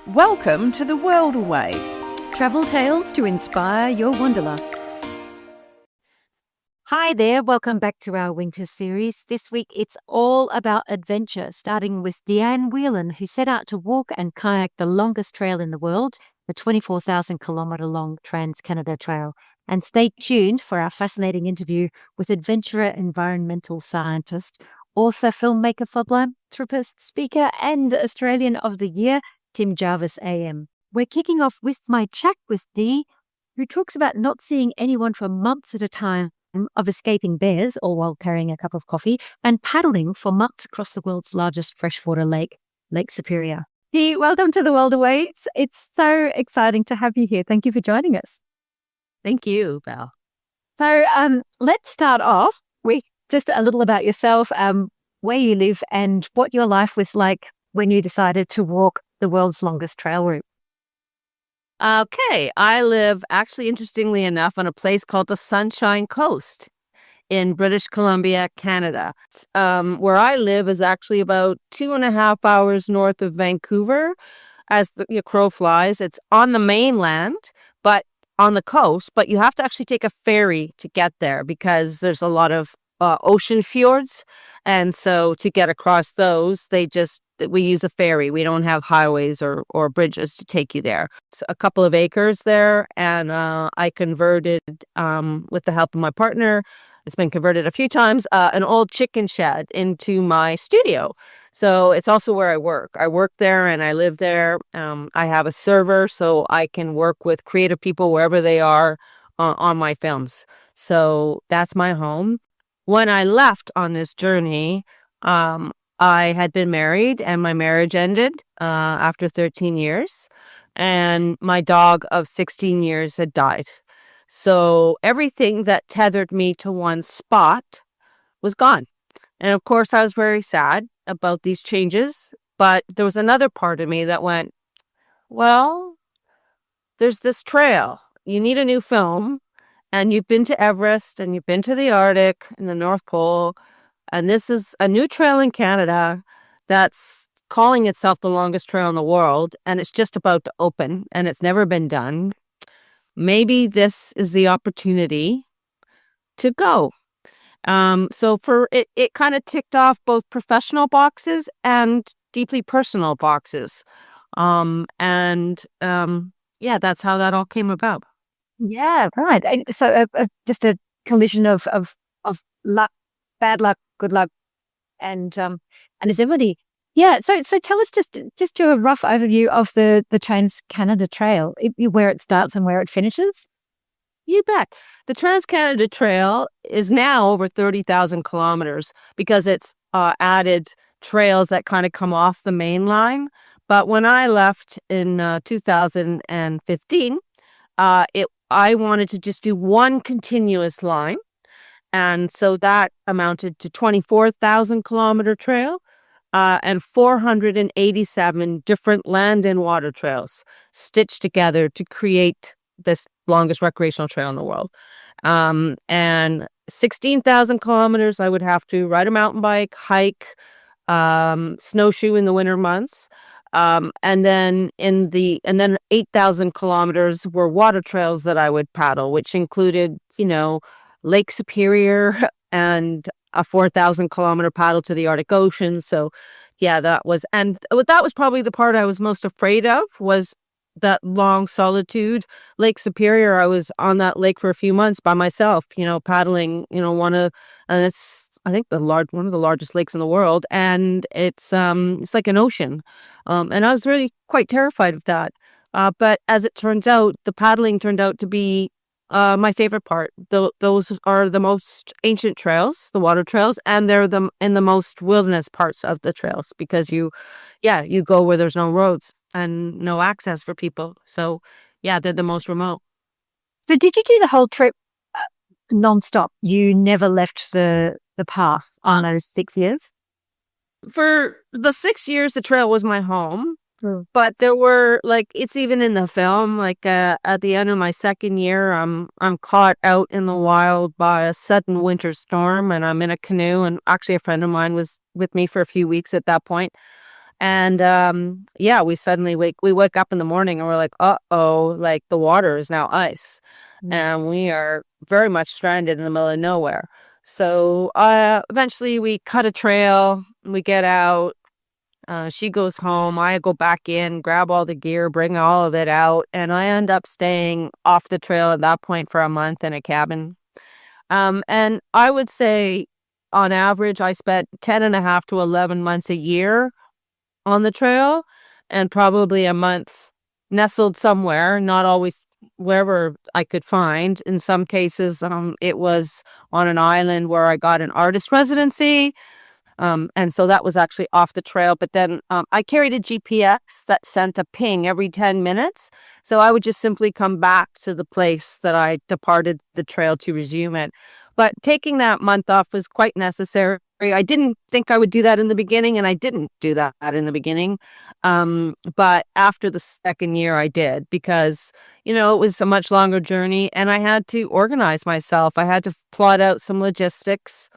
Welcome to the World Away. Travel tales to inspire your wanderlust. Hi there, welcome back to our winter series. This week it's all about adventure, starting with Dianne Whelan, who set out to walk and kayak the longest trail in the world, the 24,000 kilometre long Trans-Canada Trail. And stay tuned for our fascinating interview with adventurer, environmental scientist, author, filmmaker, philanthropist, speaker, and Australian of the Year, Tim Jarvis AM. We're kicking off with my chat with Dee, who talks about not seeing anyone for months at a time, of escaping bears, all while carrying a cup of coffee, and paddling for months across the world's largest freshwater lake, Lake Superior. Dee, welcome to the World Away. It's so exciting to have you here. Thank you for joining us. Thank you, Val. So let's start off with just a little about yourself, where you live, and what your life was like when you decided to walk the world's longest trail route. Okay, I live, actually, interestingly enough, on a place called the Sunshine Coast in British Columbia, Canada. Where I live is actually about 2.5 hours north of Vancouver. As the crow flies, it's on the mainland, but on the coast. But you have to actually take a ferry to get there because there's a lot of ocean fjords, and so to get across those, we use a ferry. We don't have highways or bridges to take you there. It's a couple of acres there, and I converted, with the help of my partner, it's been converted a few times, an old chicken shed into my studio. So it's also where I work. I work there and I live there. I have a server so I can work with creative people wherever they are on my films. So that's my home. When I left on this journey, I had been married and my marriage ended after 13 years. And my dog of 16 years had died. So everything that tethered me to one spot was gone. And of course, I was very sad about these changes. But there was another part of me that went, well, there's this trail. You need a new film. And you've been to Everest and you've been to the Arctic and the North Pole. And this is a new trail in Canada that's calling itself the longest trail in the world. And it's just about to open and it's never been done. Maybe this is the opportunity to go. So for it kind of ticked off both professional boxes and deeply personal boxes. Yeah, that's how that all came about. Yeah, right. And so just a collision of luck, bad luck, good luck, and is everybody? Yeah. So tell us just do a rough overview of the Trans-Canada Trail, where it starts and where it finishes. You bet. The Trans-Canada Trail is now over 30,000 kilometers because it's added trails that kind of come off the main line. But when I left in 2015, I wanted to just do one continuous line. And so that amounted to 24,000 kilometer trail and 487 different land and water trails stitched together to create this longest recreational trail in the world. And 16,000 kilometers, I would have to ride a mountain bike, hike, snowshoe in the winter months. And then 8,000 kilometers were water trails that I would paddle, which included, Lake Superior and a 4,000 kilometer paddle to the Arctic Ocean. So yeah, that was probably the part I was most afraid of, was that long solitude. Lake Superior, I was on that lake for a few months by myself, paddling, and it's, I think, one of the largest lakes in the world, and it's like an ocean, and I was really quite terrified of that. But as it turns out, the paddling turned out to be my favorite part. Those are the most ancient trails, the water trails, and they're in the most wilderness parts of the trails because you go where there's no roads and no access for people. So yeah, they're the most remote. So did you do the whole trip nonstop? You never left the path on those 6 years? For the 6 years, the trail was my home. But there were, it's even in the film, at the end of my second year, I'm caught out in the wild by a sudden winter storm, and I'm in a canoe, and actually a friend of mine was with me for a few weeks at that point. And yeah, we wake up in the morning and we're like, uh-oh, like the water is now ice. And we are very much stranded in the middle of nowhere. So eventually we cut a trail, we get out. She goes home. I go back in, grab all the gear, bring all of it out, and I end up staying off the trail at that point for a month in a cabin. And I would say on average, I spent 10 and a half to 11 months a year on the trail, and probably a month nestled somewhere, not always wherever I could find. In some cases, it was on an island where I got an artist residency. And so that was actually off the trail. But then I carried a GPS that sent a ping every 10 minutes. So I would just simply come back to the place that I departed the trail to resume it. But taking that month off was quite necessary. I didn't think I would do that in the beginning, and I didn't do that in the beginning. But after the second year, I did, because, it was a much longer journey and I had to organize myself. I had to plot out some logistics,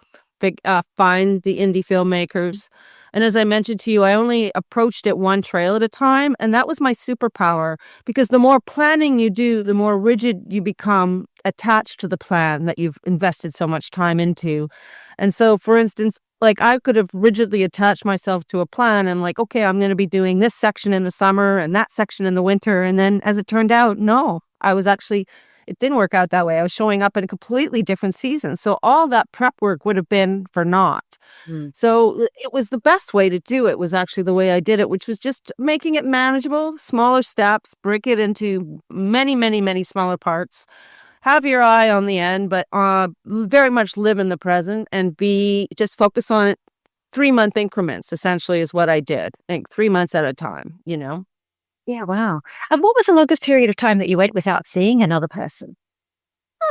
find the indie filmmakers. And as I mentioned to you, I only approached it one trail at a time. And that was my superpower, because the more planning you do, the more rigid you become attached to the plan that you've invested so much time into. And so, for instance, like I could have rigidly attached myself to a plan and like, okay, I'm going to be doing this section in the summer and that section in the winter. And then as it turned out, no, it didn't work out that way. I was showing up in a completely different season. So all that prep work would have been for naught. So it was the best way to do it, was actually the way I did it, which was just making it manageable, smaller steps, break it into many, many, many smaller parts. Have your eye on the end, but very much live in the present and just focus on it. 3-month increments, essentially, is what I did. I think 3 months at a time, Yeah, wow. And what was the longest period of time that you went without seeing another person?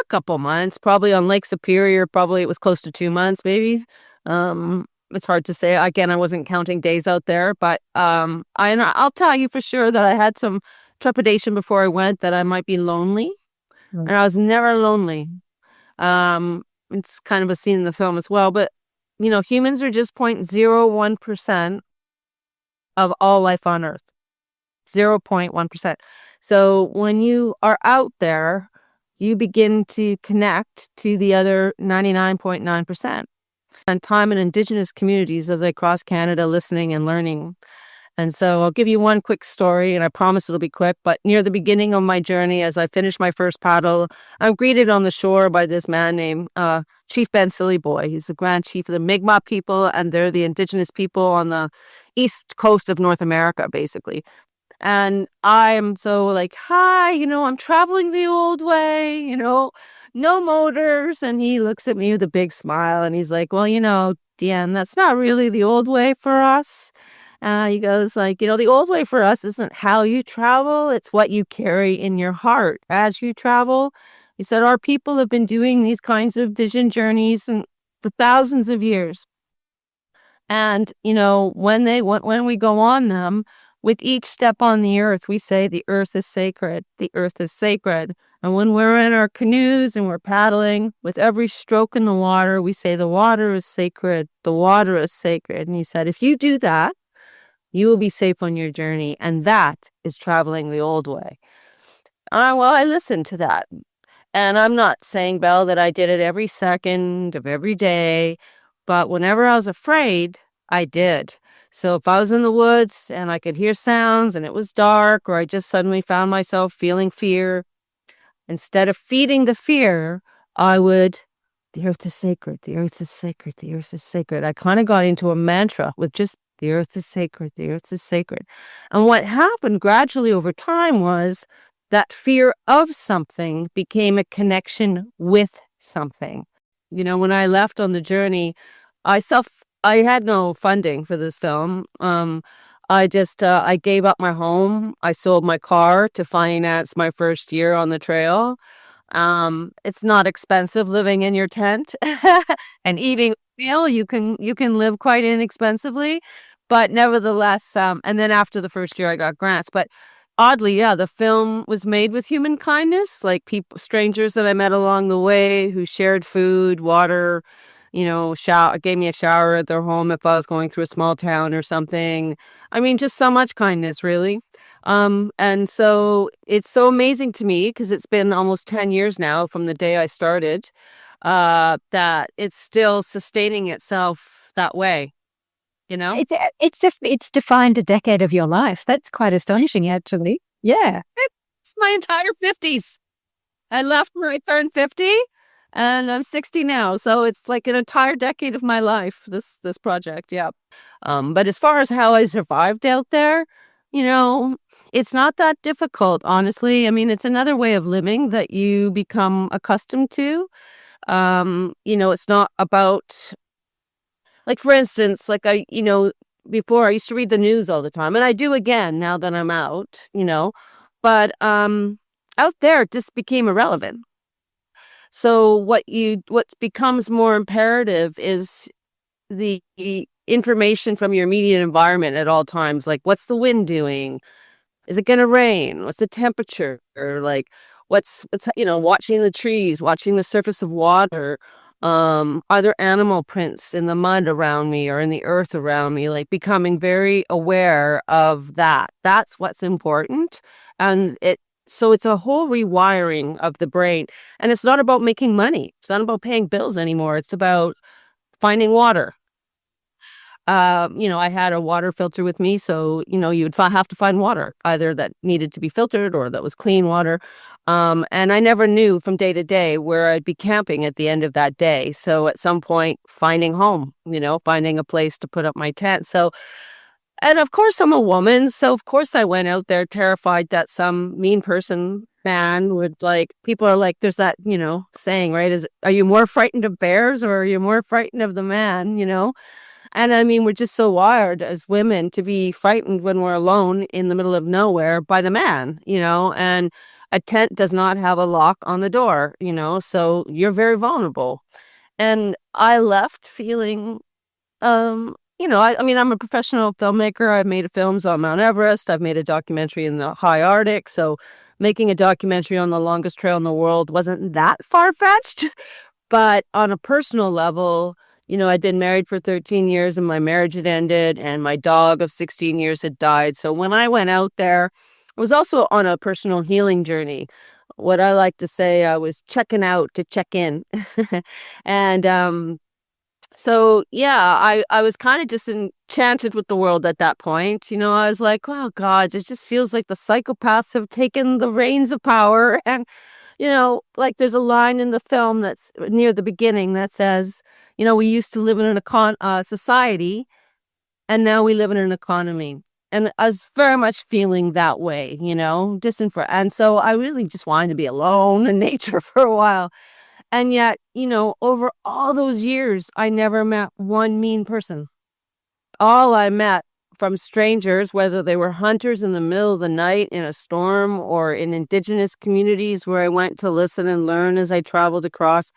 A couple months, probably on Lake Superior. Probably it was close to 2 months, maybe. It's hard to say. Again, I wasn't counting days out there, but I'll tell you for sure that I had some trepidation before I went that I might be lonely, and I was never lonely. It's kind of a scene in the film as well, but humans are just 0.01% of all life on Earth. 0.1%. So when you are out there, you begin to connect to the other 99.9%. And time in Indigenous communities as I cross Canada, listening and learning. And so I'll give you one quick story, and I promise it'll be quick. But near the beginning of my journey, as I finish my first paddle, I'm greeted on the shore by this man named Chief Ben Sillyboy. He's the Grand Chief of the Mi'kmaq people, and they're the Indigenous people on the east coast of North America, basically. And I'm so like, hi, I'm traveling the old way, no motors. And he looks at me with a big smile and he's like, well, Dianne, that's not really the old way for us. He goes like, the old way for us isn't how you travel. It's what you carry in your heart as you travel. He said, our people have been doing these kinds of vision journeys for thousands of years. And, when we go on them, with each step on the earth, we say the earth is sacred. The earth is sacred. And when we're in our canoes and we're paddling, with every stroke in the water, we say the water is sacred. The water is sacred. And he said, if you do that, you will be safe on your journey. And that is traveling the old way. Well, I listened to that. And I'm not saying, Belle, that I did it every second of every day. But whenever I was afraid, I did. So if I was in the woods and I could hear sounds and it was dark, or I just suddenly found myself feeling fear, instead of feeding the fear, I would, the earth is sacred, the earth is sacred, the earth is sacred. I kind of got into a mantra with just the earth is sacred, the earth is sacred. And what happened gradually over time was that fear of something became a connection with something. When I left on the journey, I had no funding for this film. I gave up my home. I sold my car to finance my first year on the trail. It's not expensive living in your tent and eating. You can live quite inexpensively, but nevertheless. And then after the first year, I got grants. But oddly, yeah, the film was made with human kindness, like strangers that I met along the way who shared food, water, gave me a shower at their home if I was going through a small town or something. I mean, just so much kindness, really. And so it's so amazing to me because it's been almost 10 years now from the day I started, that it's still sustaining itself that way, you know? It's defined a decade of your life. That's quite astonishing, actually. Yeah. It's my entire 50s. I left when I turned 50 and I'm 60 now. So it's like an entire decade of my life, this project. Yeah. But as far as how I survived out there, it's not that difficult, honestly. I mean, it's another way of living that you become accustomed to. It's not about, like, for instance, before I used to read the news all the time, and I do again now that I'm out, but out there it just became irrelevant. So what becomes more imperative is the information from your immediate environment at all times. Like, what's the wind doing? Is it going to rain? What's the temperature? Or like, what's watching the trees, watching the surface of water. Are there animal prints in the mud around me or in the earth around me? Like, becoming very aware of that. That's what's important. And so it's a whole rewiring of the brain. And it's not about making money. It's not about paying bills anymore. It's about finding water. I had a water filter with me, so, you'd have to find water, either that needed to be filtered or that was clean water. And I never knew from day to day where I'd be camping at the end of that day. So at some point, finding home, finding a place to put up my tent. So, and of course, I'm a woman. So of course I went out there terrified that some mean man would, like, people are like, there's that, saying, right? Are you more frightened of bears or are you more frightened of the man, And I mean, we're just so wired as women to be frightened when we're alone in the middle of nowhere by the man, and a tent does not have a lock on the door, so you're very vulnerable. And I left feeling, I mean, I'm a professional filmmaker. I've made films on Mount Everest. I've made a documentary in the high Arctic. So making a documentary on the longest trail in the world wasn't that far-fetched. But on a personal level, I'd been married for 13 years and my marriage had ended and my dog of 16 years had died. So when I went out there, I was also on a personal healing journey. What I like to say, I was checking out to check in. And so, yeah, I was kind of disenchanted with the world at that point. I was like, oh, God, it just feels like the psychopaths have taken the reins of power. And, like, there's a line in the film that's near the beginning that says, we used to live in an society and now we live in an economy. And I was very much feeling that way, and so I really just wanted to be alone in nature for a while. And yet, over all those years, I never met one mean person. All I met from strangers, whether they were hunters in the middle of the night in a storm or in indigenous communities where I went to listen and learn as I traveled across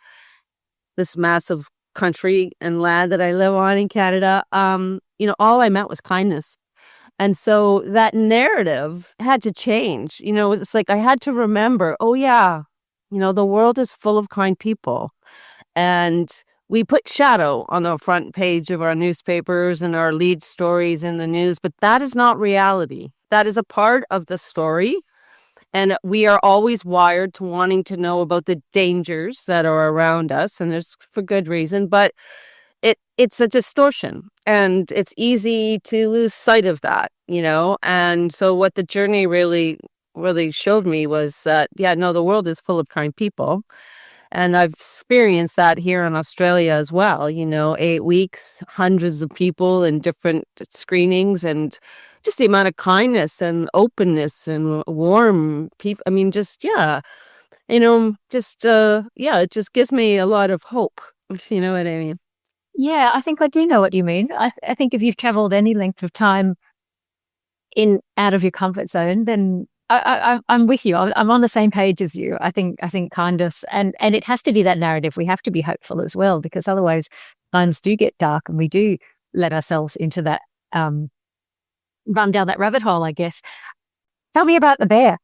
this massive country and land that I live on in Canada, all I met was kindness. And so that narrative had to change. It's like I had to remember, oh, yeah, the world is full of kind people. And we put shadow on the front page of our newspapers and our lead stories in the news, but that is not reality. That is a part of the story. And we are always wired to wanting to know about the dangers that are around us. And there's for good reason, but it's a distortion and it's easy to lose sight of that, And so what the journey really showed me was that, yeah, no, the world is full of kind people. And I've experienced that here in Australia as well, 8 weeks, hundreds of people in different screenings, and just the amount of kindness and openness and warm people. I mean, just, yeah, it just gives me a lot of hope, if you know what I mean. Yeah, I think I do know what you mean. I think if you've traveled any length of time out of your comfort zone, then I'm with you. I'm on the same page as you. I think kindness and it has to be that narrative. We have to be hopeful as well, because otherwise times do get dark and we do let ourselves into that, run down that rabbit hole, I guess. Tell me about the bear.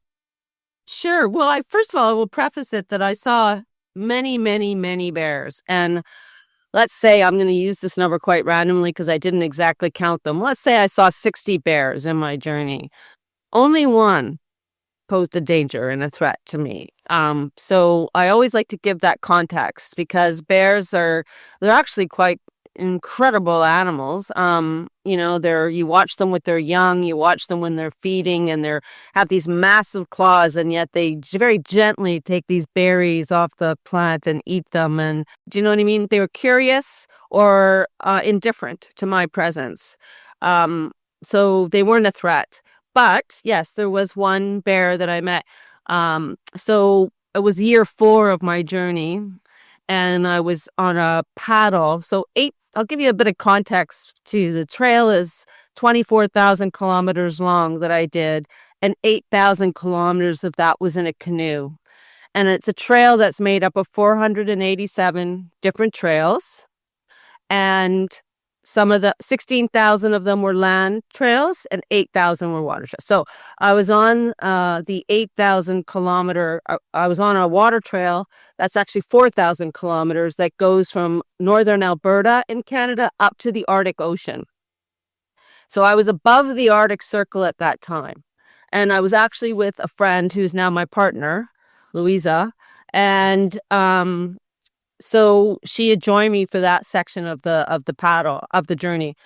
Sure. Well, first of all, I will preface it that I saw many, many, many bears. And let's say I'm going to use this number quite randomly because I didn't exactly count them. Let's say I saw 60 bears in my journey. Only one posed a danger and a threat to me. So I always like to give that context because they're actually quite incredible animals. You watch them with their young, you watch them when they're feeding, and have these massive claws, and yet they very gently take these berries off the plant and eat them. And do you know what I mean? They were curious or indifferent to my presence. So they weren't a threat. But yes, there was one bear that I met. So it was year 4 of my journey, and I was on a paddle. So I'll give you a bit of context too. The trail is 24,000 kilometers long that I did, and 8,000 kilometers of that was in a canoe. And it's a trail that's made up of 487 different trails. And 16,000 of them were land trails and 8,000 were water trails. So I was on the 8,000 kilometer, I was on a water trail that's actually 4,000 kilometers that goes from northern Alberta in Canada up to the Arctic Ocean. So I was above the Arctic Circle at that time. And I was actually with a friend who's now my partner, Louisa. And so she had joined me for that section of the paddle of the journey.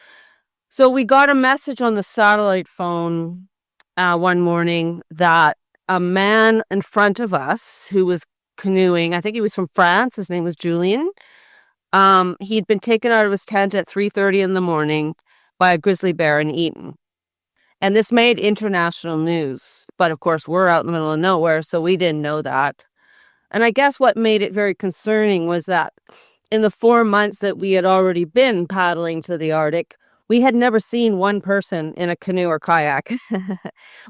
So we got a message on the satellite phone one morning that a man in front of us who was canoeing, I think he was from France, his name was Julian. He'd been taken out of his tent at 3:30 in the morning by a grizzly bear and eaten. And this made international news. But of course, we're out in the middle of nowhere, so we didn't know that. And I guess what made it very concerning was that in the 4 months that we had already been paddling to the Arctic, we had never seen one person in a canoe or kayak.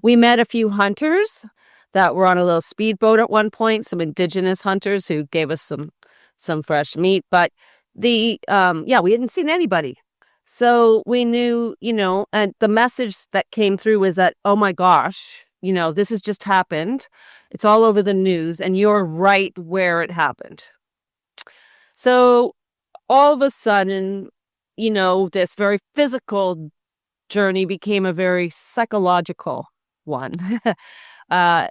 We met a few hunters that were on a little speedboat at one point, some indigenous hunters who gave us some fresh meat. But we hadn't seen anybody. So we knew, and the message that came through was that, oh my gosh, this has just happened. It's all over the news, and you're right where it happened. So all of a sudden, this very physical journey became a very psychological one. Now,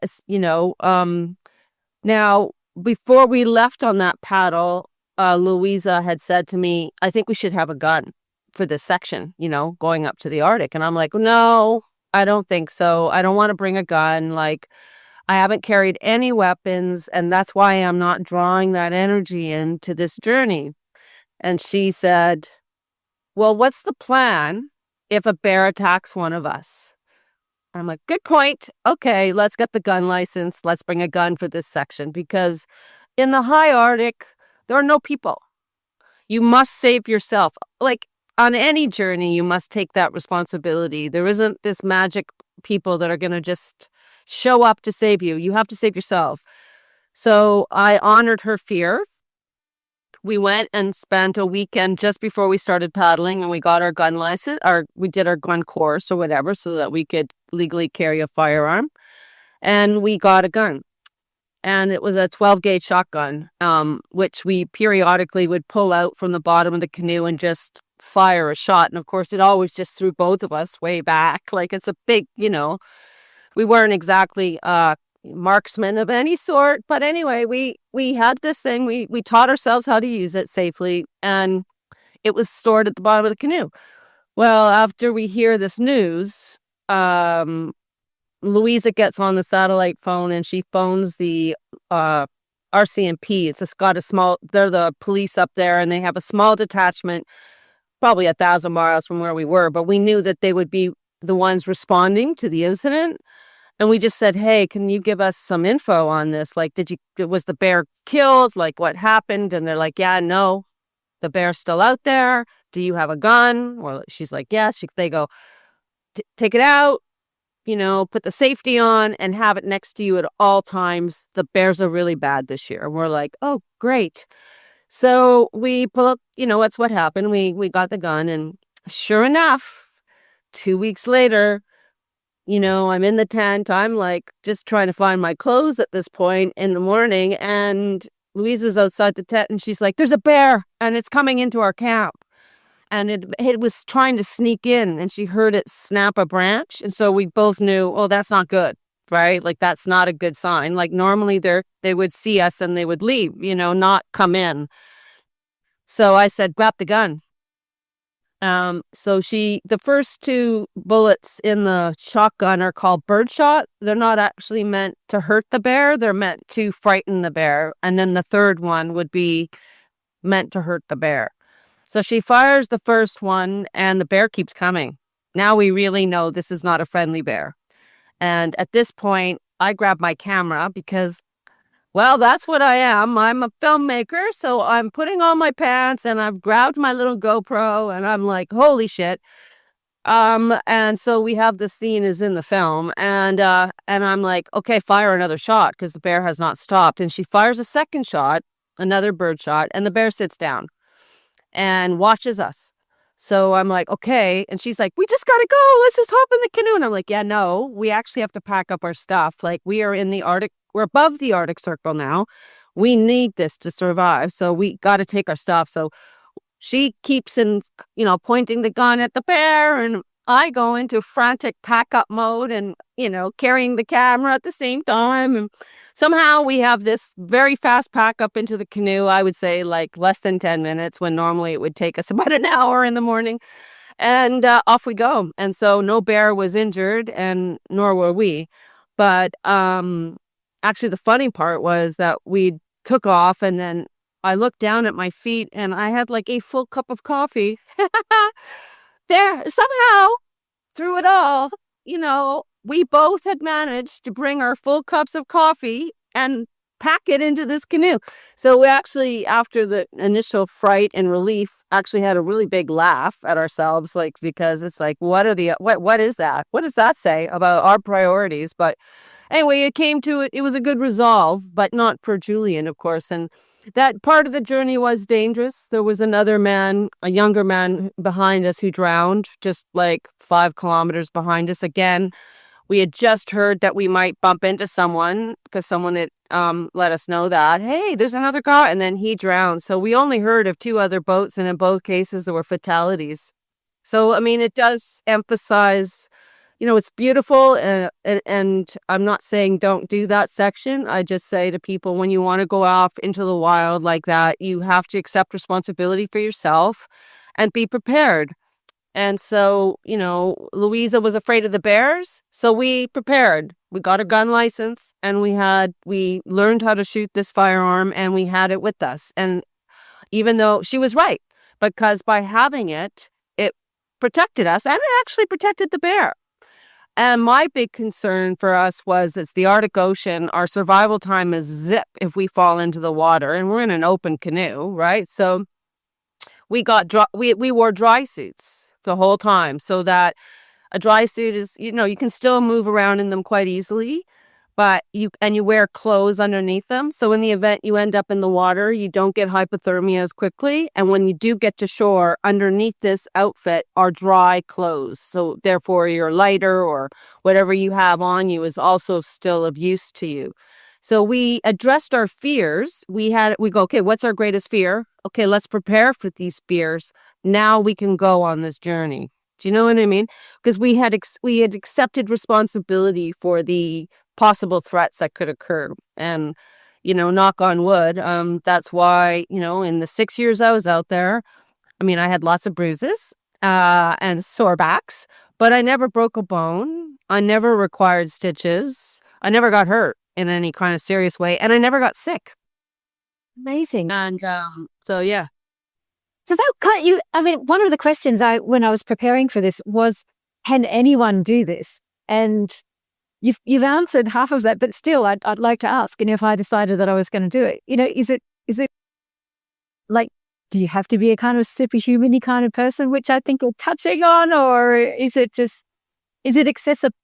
before we left on that paddle, Louisa had said to me, I think we should have a gun for this section, going up to the Arctic. And I'm like, no, I don't think so. I don't want to bring a gun. Like, I haven't carried any weapons, and that's why I'm not drawing that energy into this journey. And she said, well, what's the plan if a bear attacks one of us? I'm like, good point. Okay, let's get the gun license. Let's bring a gun for this section, because in the high Arctic, there are no people. You must save yourself. Like, on any journey, you must take that responsibility. There isn't this magic people that are going to just show up to save you. You have to save yourself. So I honored her fear. We went and spent a weekend just before we started paddling, and we got our gun license, we did our gun course or whatever, so that we could legally carry a firearm. And we got a gun. And it was a 12-gauge shotgun, which we periodically would pull out from the bottom of the canoe and just fire a shot. And of course, it always just threw both of us way back. Like, it's a big, we weren't exactly marksmen of any sort. But anyway, we had this thing. We taught ourselves how to use it safely. And it was stored at the bottom of the canoe. Well, after we hear this news, Louisa gets on the satellite phone and she phones the RCMP. They're the police up there, and they have a small detachment, probably 1,000 miles from where we were, but we knew that they would be the ones responding to the incident. And we just said, hey, can you give us some info on this? Like, was the bear killed? Like, what happened? And they're like, yeah, no, the bear's still out there. Do you have a gun? Or she's like, yes. They go, take it out, put the safety on and have it next to you at all times. The bears are really bad this year. And we're like, oh, great. So we pull up, that's what happened. We got the gun, and sure enough, 2 weeks later, I'm in the tent. I'm like just trying to find my clothes at this point in the morning, and Louisa's outside the tent and she's like, there's a bear and it's coming into our camp. And it was trying to sneak in and she heard it snap a branch. And so we both knew, oh, that's not good, right? Like, that's not a good sign. Like, normally they would see us and they would leave, not come in. So I said, grab the gun. So the first two bullets in the shotgun are called birdshot. They're not actually meant to hurt the bear. They're meant to frighten the bear. And then the third one would be meant to hurt the bear. So she fires the first one and the bear keeps coming. Now we really know this is not a friendly bear. And at this point, I grab my camera because, well, that's what I am. I'm a filmmaker. So I'm putting on my pants and I've grabbed my little GoPro and I'm like, holy shit. And so we have the scene is in the film and I'm like, okay, fire another shot because the bear has not stopped. And she fires a second shot, another bird shot, and the bear sits down and watches us. So I'm like, okay. And she's like, we just got to go. Let's just hop in the canoe. And I'm like, yeah, no, we actually have to pack up our stuff. Like, we are in the Arctic. We're above the Arctic Circle now. We need this to survive. So we got to take our stuff. So she keeps pointing the gun at the bear. And I go into frantic pack up mode and, carrying the camera at the same time. And somehow we have this very fast pack up into the canoe. I would say like less than 10 minutes when normally it would take us about an hour in the morning. And off we go. And so no bear was injured and nor were we. But actually the funny part was that we took off and then I looked down at my feet and I had like a full cup of coffee. There, somehow, through it all, we both had managed to bring our full cups of coffee and pack it into this canoe. So we actually, after the initial fright and relief, actually had a really big laugh at ourselves, like, because it's like, what is that? What does that say about our priorities? But anyway, it came to it. It was a good resolve, but not for Julian, of course. And that part of the journey was dangerous. There was another man, a younger man behind us who drowned just like 5 kilometers behind us. Again, we had just heard that we might bump into someone because someone had let us know that, hey, there's another guy. And then he drowned. So we only heard of 2 other boats. And in both cases, there were fatalities. So, I mean, it does emphasize, it's beautiful. And I'm not saying don't do that section. I just say to people, when you want to go off into the wild like that, you have to accept responsibility for yourself and be prepared. And so, Louisa was afraid of the bears. So we prepared. We got a gun license and we learned how to shoot this firearm and we had it with us. And even though she was right, because by having it, it protected us and it actually protected the bear. And my big concern for us was it's the Arctic Ocean. Our survival time is zip if we fall into the water and we're in an open canoe, right? So we wore dry suits the whole time so that a dry suit is, you can still move around in them quite easily, but you wear clothes underneath them. So in the event you end up in the water, you don't get hypothermia as quickly. And when you do get to shore, underneath this outfit are dry clothes. So therefore your lighter or whatever you have on you is also still of use to you. So we addressed our fears. We go, okay, what's our greatest fear? Okay, let's prepare for these fears. Now we can go on this journey. Do you know what I mean? Because we had accepted responsibility for the possible threats that could occur. And, knock on wood, that's why, in the 6 years I was out there, I mean, I had lots of bruises and sore backs, but I never broke a bone. I never required stitches. I never got hurt in any kind of serious way. And I never got sick. Amazing. And so, yeah. So that cut you. I mean, one of the questions when I was preparing for this was, can anyone do this? And you've answered half of that, but still, I'd like to ask. And if I decided that I was going to do it, is it like, do you have to be a kind of superhuman-y kind of person, which I think you're touching on, or is it accessible?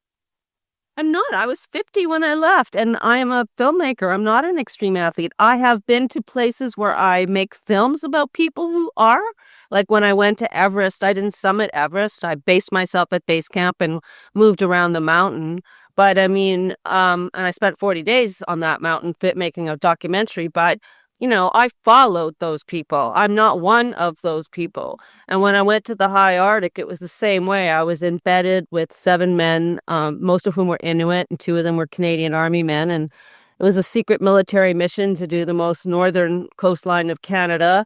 I'm not. I was 50 when I left, and I am a filmmaker. I'm not an extreme athlete. I have been to places where I make films about people who are. Like when I went to Everest, I didn't summit Everest. I based myself at base camp and moved around the mountain. But I mean, and I spent 40 days on that mountain making a documentary. But, I followed those people. I'm not one of those people. And when I went to the high Arctic, it was the same way. I was embedded with 7 men, most of whom were Inuit, and 2 of them were Canadian Army men. And it was a secret military mission to do the most northern coastline of Canada,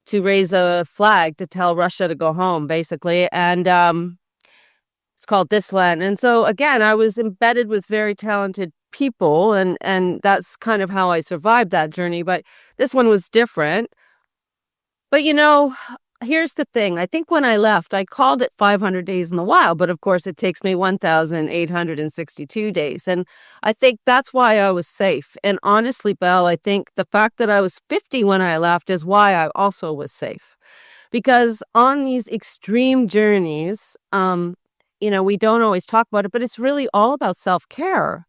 to raise a flag to tell Russia to go home, basically. And it's called This Land. And so, again, I was embedded with very talented people, and that's kind of how I survived that journey. But this one was different. But, here's the thing. I think when I left, I called it 500 days in the wild, but of course it takes me 1,862 days. And I think that's why I was safe. And honestly, Belle, I think the fact that I was 50 when I left is why I also was safe. Because on these extreme journeys, we don't always talk about it, but it's really all about self-care.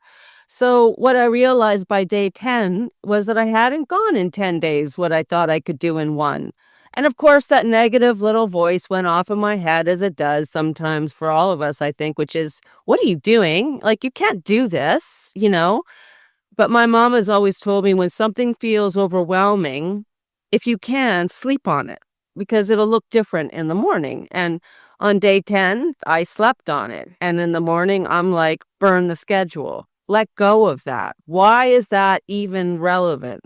So what I realized by day 10 was that I hadn't gone in 10 days what I thought I could do in one. And of course, that negative little voice went off in my head, as it does sometimes for all of us, I think, which is, what are you doing? Like, you can't do this. But my mom has always told me, when something feels overwhelming, if you can, sleep on it, because it'll look different in the morning. And on day 10, I slept on it. And in the morning, I'm like, burn the schedule. Let go of that. Why is that even relevant?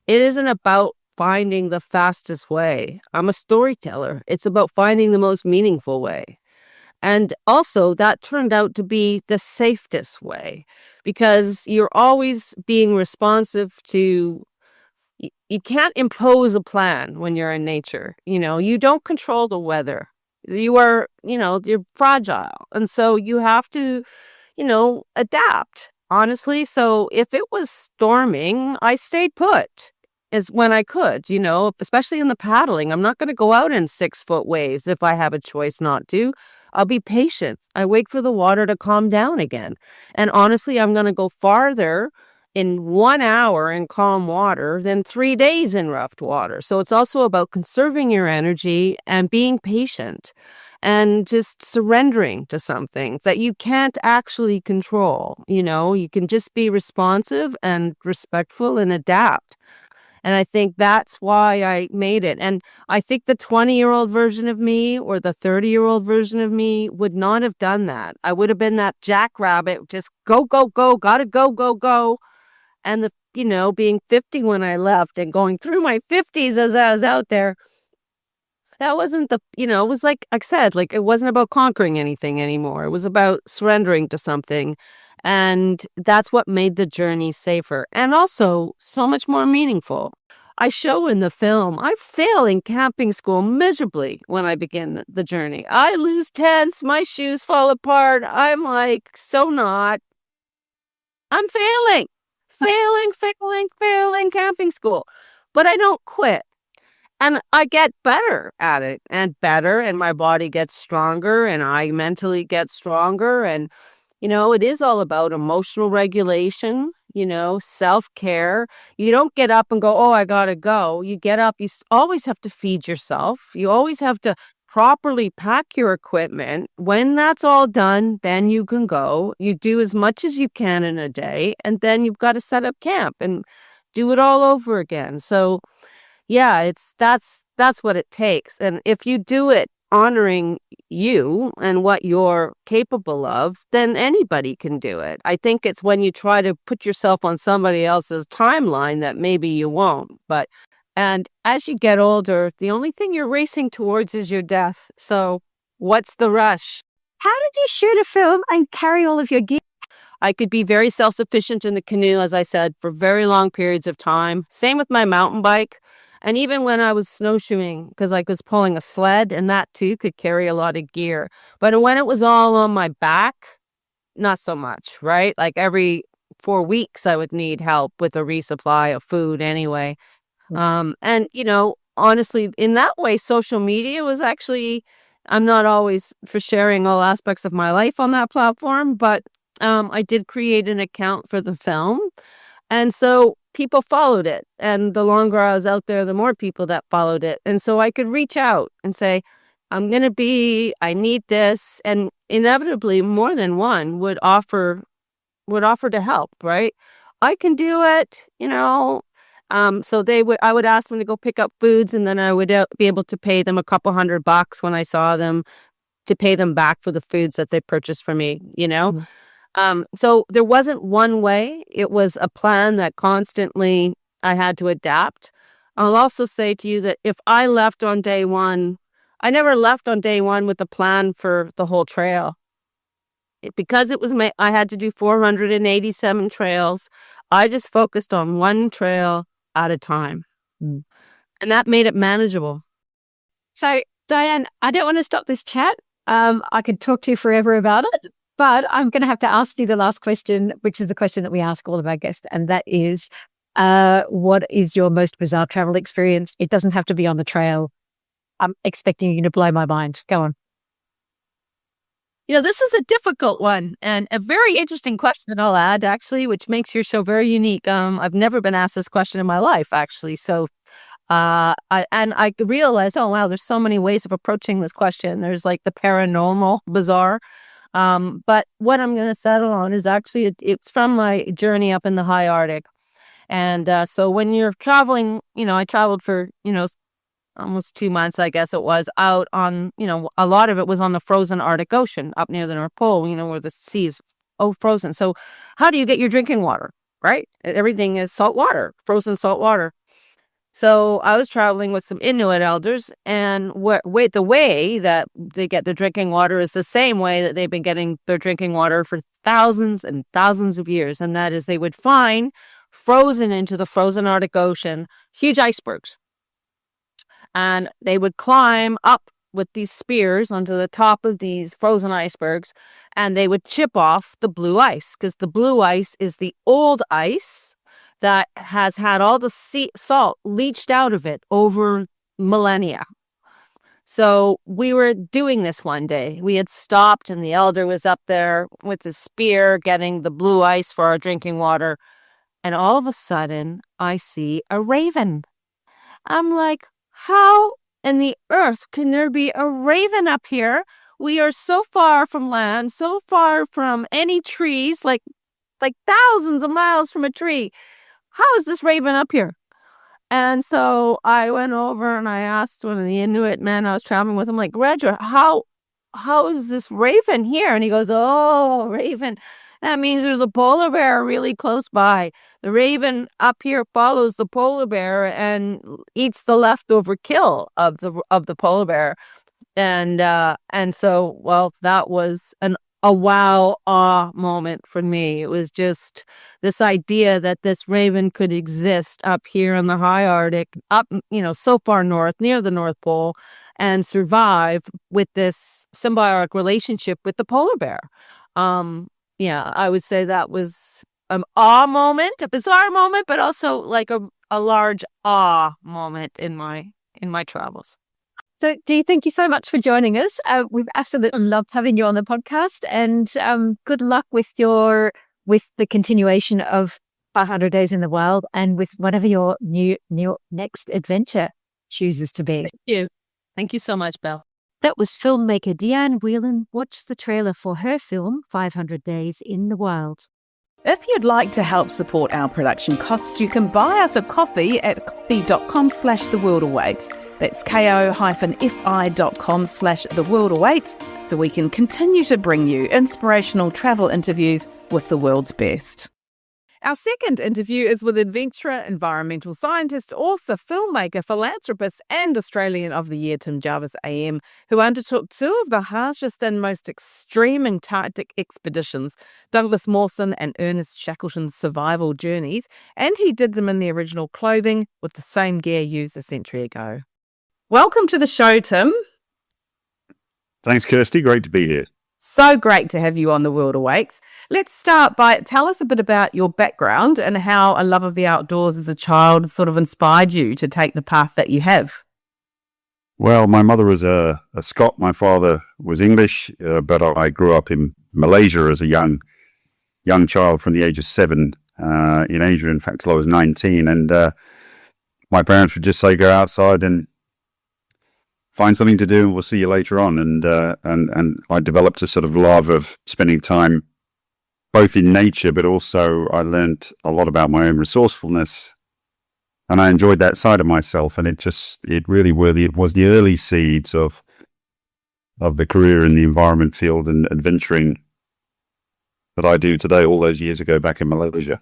It isn't about finding the fastest way. I'm a storyteller. It's about finding the most meaningful way. And also, that turned out to be the safest way, because you're always being responsive to. You can't impose a plan when you're in nature. You don't control the weather. You're fragile. And so you have to, adapt, honestly. So if it was storming, I stayed put is when I could, especially in the paddling. I'm not going to go out in 6-foot waves if I have a choice not to. I'll be patient. I wait for the water to calm down again. And honestly, I'm going to go farther in 1 hour in calm water than 3 days in rough water. So it's also about conserving your energy and being patient and just surrendering to something that you can't actually control. You can just be responsive and respectful and adapt. And I think that's why I made it. And I think the 20-year-old version of me or the 30-year-old version of me would not have done that. I would have been that jackrabbit, just go, go, go, gotta go, go, go. And being 50 when I left and going through my 50s as I was out there, that wasn't it was like I said, like, it wasn't about conquering anything anymore. It was about surrendering to something. And that's what made the journey safer and also so much more meaningful. I show in the film, I fail in camping school miserably when I begin the journey. I lose tents, my shoes fall apart. I'm like, I'm failing camping school. But I don't quit. And I get better at it and better, and my body gets stronger, and I mentally get stronger. And, it is all about emotional regulation, self-care. You don't get up and go, oh, I gotta go. You get up, always have to feed yourself. You always have to properly pack your equipment. When that's all done, then you can go. You do as much as you can in a day, and then you've got to set up camp and do it all over again. So, yeah, that's what it takes. And if you do it honoring you and what you're capable of, then anybody can do it. I think it's when you try to put yourself on somebody else's timeline that maybe you won't. And as you get older, the only thing you're racing towards is your death. So what's the rush? How did you shoot a film and carry all of your gear? I could be very self-sufficient in the canoe, as I said, for very long periods of time. Same with my mountain bike. And even when I was snowshoeing, because I was pulling a sled, and that too could carry a lot of gear. But when it was all on my back, not so much, right? Like every 4 weeks, I would need help with a resupply of food anyway. And, honestly, in that way, social media was actually, I'm not always for sharing all aspects of my life on that platform, but I did create an account for the film. And so people followed it. And the longer I was out there, the more people that followed it. And so I could reach out and say, I need this. And inevitably more than one would offer to help, right? I can do it, So I would ask them to go pick up foods, and then I would be able to pay them a couple $100 when I saw them, to pay them back for the foods that they purchased for me, So there wasn't one way. It was a plan that constantly I had to adapt. I'll also say to you that if I left on day one, I never left on day one with a plan for the whole trail. Because it was I had to do 487 trails. I just focused on one trail at a time. And that made it manageable. So, Dianne, I don't want to stop this chat. I could talk to you forever about it, but I'm going to have to ask you the last question, which is the question that we ask all of our guests. And that is, what is your most bizarre travel experience? It doesn't have to be on the trail. I'm expecting you to blow my mind. Go on. This is a difficult one and a very interesting question, I'll add, actually, which makes your show very unique. I've never been asked this question in my life, actually. So I realized, oh, wow, there's so many ways of approaching this question. There's like the paranormal, bizarre. But what I'm going to settle on is actually, it's from my journey up in the high Arctic. And so when you're traveling, I traveled for, almost 2 months, I guess it was, out on, a lot of it was on the frozen Arctic Ocean up near the North Pole, where the sea's frozen. So how do you get your drinking water, right? Everything is salt water, frozen salt water. So I was traveling with some Inuit elders, and the way that they get their drinking water is the same way that they've been getting their drinking water for thousands and thousands of years. And that is, they would find frozen into the frozen Arctic Ocean huge icebergs. And they would climb up with these spears onto the top of these frozen icebergs, and they would chip off the blue ice, because the blue ice is the old ice that has had all the salt leached out of it over millennia. So we were doing this one day. We had stopped, and the elder was up there with his spear getting the blue ice for our drinking water. And all of a sudden, I see a raven. I'm like, how in the earth can there be a raven up here? We are so far from land, so far from any trees, like thousands of miles from a tree. How is this raven up here? And so I went over and I asked one of the Inuit men I was traveling with. I'm like, Roger, how is this raven here? And he goes, oh, raven. That means there's a polar bear really close by. The raven up here follows the polar bear and eats the leftover kill of the polar bear. And so, well, that was a wow, awe moment for me. It was just this idea that this raven could exist up here in the high Arctic, up, so far north, near the North Pole, and survive with this symbiotic relationship with the polar bear. Yeah, I would say that was an awe moment, a bizarre moment, but also like a large awe moment in my travels. So, Dee, thank you so much for joining us. We've absolutely loved having you on the podcast, and good luck with the continuation of 500 Days in the Wild, and with whatever your new next adventure chooses to be. Thank you so much, Belle. That was filmmaker Dianne Whelan. Watch the trailer for her film 500 Days in the Wild. If you'd like to help support our production costs, you can buy us a coffee at coffee.com/theworldawaits. That's ko-fi.com/theworldawaits, so we can continue to bring you inspirational travel interviews with the world's best. Our second interview is with adventurer, environmental scientist, author, filmmaker, philanthropist, and Australian of the Year, Tim Jarvis AM, who undertook two of the harshest and most extreme Antarctic expeditions, Douglas Mawson and Ernest Shackleton's survival journeys, and he did them in the original clothing with the same gear used a century ago. Welcome to the show, Tim. Thanks, Kirsty. Great to be here. So great to have you on The World Awaits. Let's start by tell us a bit about your background and how a love of the outdoors as a child sort of inspired you to take the path that you have. Well, my mother was a Scot. My father was English, but I grew up in Malaysia as a young child from the age of 7 in Asia, in fact, till I was 19. And my parents would just say, go outside and find something to do, and we'll see you later on. And I developed a sort of love of spending time both in nature, but also I learned a lot about my own resourcefulness And I enjoyed that side of myself, and it was the early seeds of the career in the environment field and adventuring that I do today, all those years ago back in Malaysia.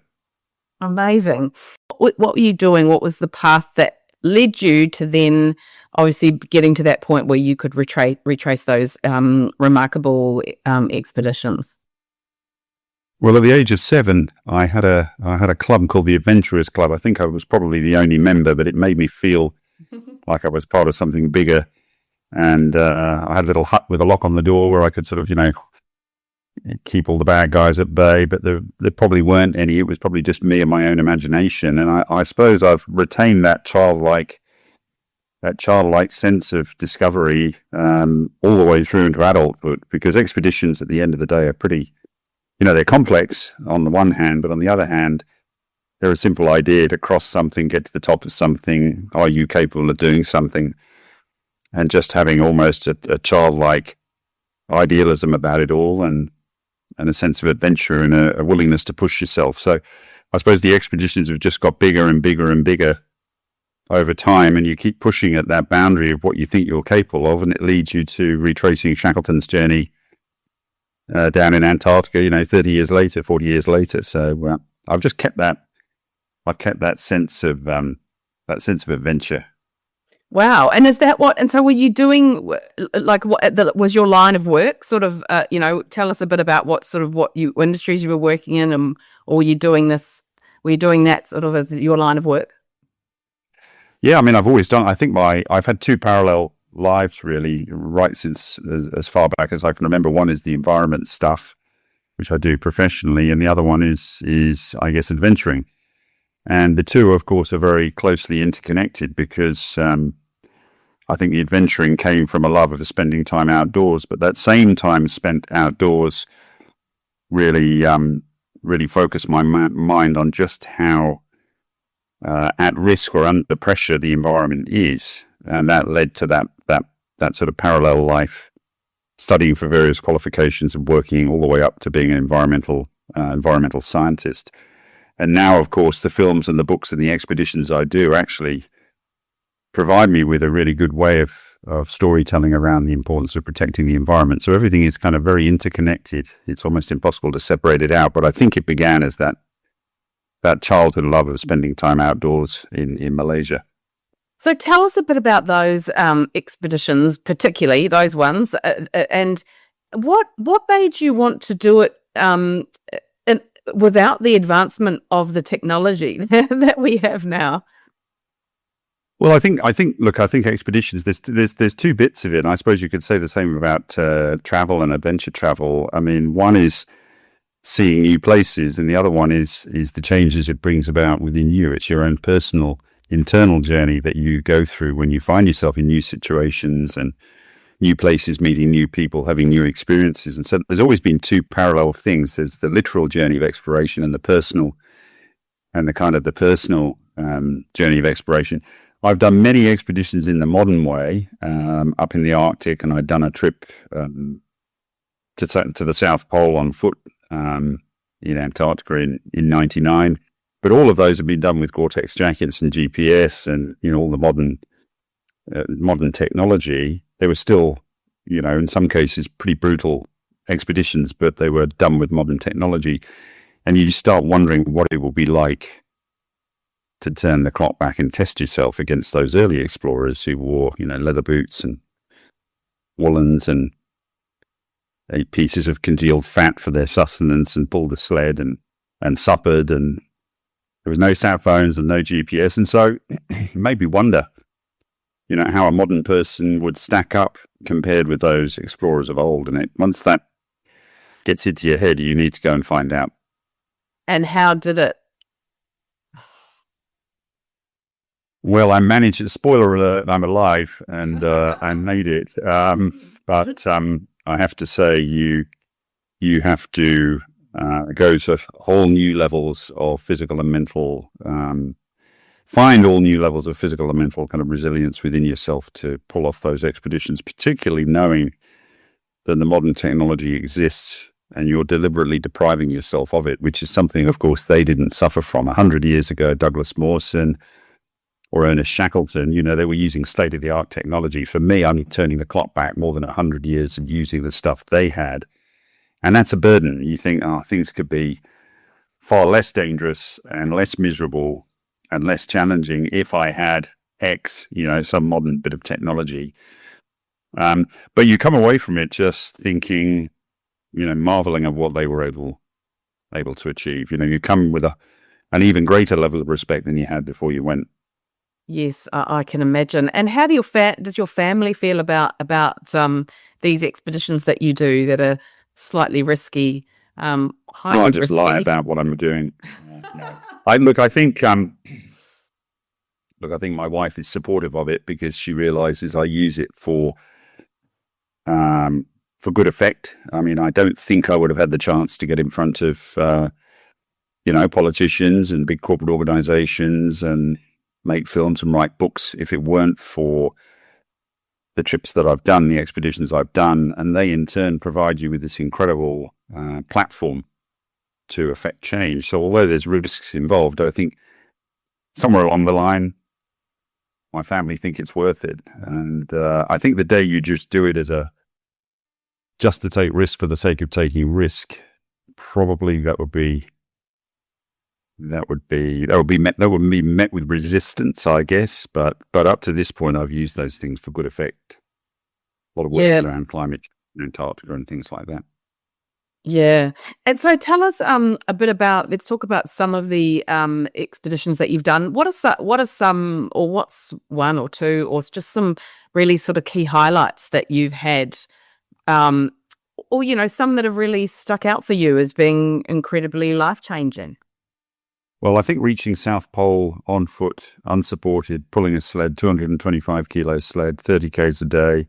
Amazing. What were you doing? What was the path that led you to then obviously getting to that point where you could retrace those remarkable expeditions? Well, at the age of 7, I had a club called the Adventurers Club. I think I was probably the only member, but it made me feel like I was part of something bigger. And I had a little hut with a lock on the door where I could sort of, keep all the bad guys at bay. But there probably weren't any. It was probably just me and my own imagination. And I suppose I've retained that childlike sense of discovery all the way through into adulthood, because expeditions at the end of the day are pretty, they're complex on the one hand, but on the other hand, they're a simple idea to cross something, get to the top of something. Are you capable of doing something? And just having almost a childlike idealism about it all, and a sense of adventure and a willingness to push yourself. So I suppose the expeditions have just got bigger and bigger and bigger over time, and you keep pushing at that boundary of what you think you're capable of, and it leads you to retracing Shackleton's journey down in Antarctica, 30 years later, 40 years later. So I've just kept that. I've kept that sense of adventure. Wow. And is that and so were you doing, what was your line of work sort of, tell us a bit about what industries you were working in, or were you doing that sort of as your line of work? Yeah, I mean, I've always done, I think I've had 2 parallel lives really, right since as far back as I can remember. One is the environment stuff, which I do professionally, and the other one is I guess, adventuring. And the two, of course, are very closely interconnected, because I think the adventuring came from a love of spending time outdoors, but that same time spent outdoors really focused my mind on just how at risk or under pressure the environment is. And that led to that sort of parallel life, studying for various qualifications and working all the way up to being an environmental scientist. And now, of course, the films and the books and the expeditions I do actually provide me with a really good way of storytelling around the importance of protecting the environment. So everything is kind of very interconnected. It's almost impossible to separate it out. But I think it began as that childhood love of spending time outdoors in Malaysia. So tell us a bit about those expeditions, particularly those ones, and what made you want to do it without the advancement of the technology that we have now? Well, I think expeditions, there's 2 bits of it. And I suppose you could say the same about travel and adventure travel. I mean, one is seeing new places, and the other one is the changes it brings about within you. It's your own personal internal journey that you go through when you find yourself in new situations and new places, meeting new people, having new experiences. And so there's always been 2 parallel things. There's the literal journey of exploration and the personal journey of exploration. I've done many expeditions in the modern way, up in the Arctic, and I'd done a trip to the South Pole on foot in Antarctica in 1999. But all of those have been done with Gore-Tex jackets and GPS and all the modern technology. They were still, in some cases, pretty brutal expeditions, but they were done with modern technology. And you start wondering what it will be like to turn the clock back and test yourself against those early explorers who wore, leather boots and woolens and ate pieces of congealed fat for their sustenance and pulled a sled and suppered, and there was no sat phones and no GPS. And so it made me wonder, how a modern person would stack up compared with those explorers of old. And once that gets into your head, you need to go and find out. And how did it? Well, I managed it. Spoiler alert, I'm alive, and I made it. But I have to say, you have to go to whole new levels of physical and mental, find all new levels of physical and mental kind of resilience within yourself to pull off those expeditions, particularly knowing that the modern technology exists and you're deliberately depriving yourself of it, which is something, of course, they didn't suffer from. 100 years ago, Douglas Mawson or Ernest Shackleton, they were using state-of-the-art technology. For me, I'm turning the clock back more than 100 years and using the stuff they had. And that's a burden. You think, things could be far less dangerous and less miserable and less challenging if I had X, some modern bit of technology. But you come away from it just thinking, marveling at what they were able to achieve. You come with an even greater level of respect than you had before you went. Yes, I can imagine. And how does your family feel about these expeditions that you do that are slightly risky? I just lie about what I'm doing. No. I think my wife is supportive of it because she realizes I use it for good effect. I mean, I don't think I would have had the chance to get in front of, politicians and big corporate organizations and make films and write books if it weren't for the trips that I've done, the expeditions I've done, and they in turn provide you with this incredible platform to affect change. So although there's risks involved, I think somewhere along the line, my family think it's worth it. And I think the day you just do it just to take risk for the sake of taking risk, probably that would be met with resistance, I guess. But up to this point, I've used those things for good effect. A lot of work around climate change in Antarctica and things like that. Yeah. And so tell us a bit about, let's talk about some of the expeditions that you've done. What are some, or what's one or two, or just some really sort of key highlights that you've had, or, some that have really stuck out for you as being incredibly life-changing? Well, I think reaching South Pole on foot, unsupported, pulling a sled, 225 kilo sled, 30 k's a day,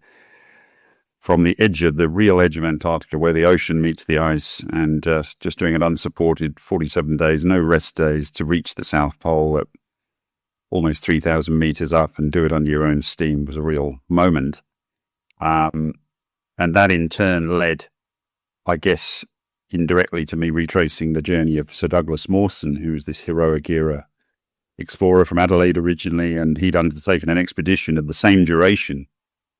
from the real edge of Antarctica, where the ocean meets the ice, and just doing it unsupported, 47 days, no rest days, to reach the South Pole at almost 3,000 meters up and do it under your own steam was a real moment. And that in turn led, I guess, indirectly to me retracing the journey of Sir Douglas Mawson, who was this heroic era explorer from Adelaide originally, and he'd undertaken an expedition of the same duration,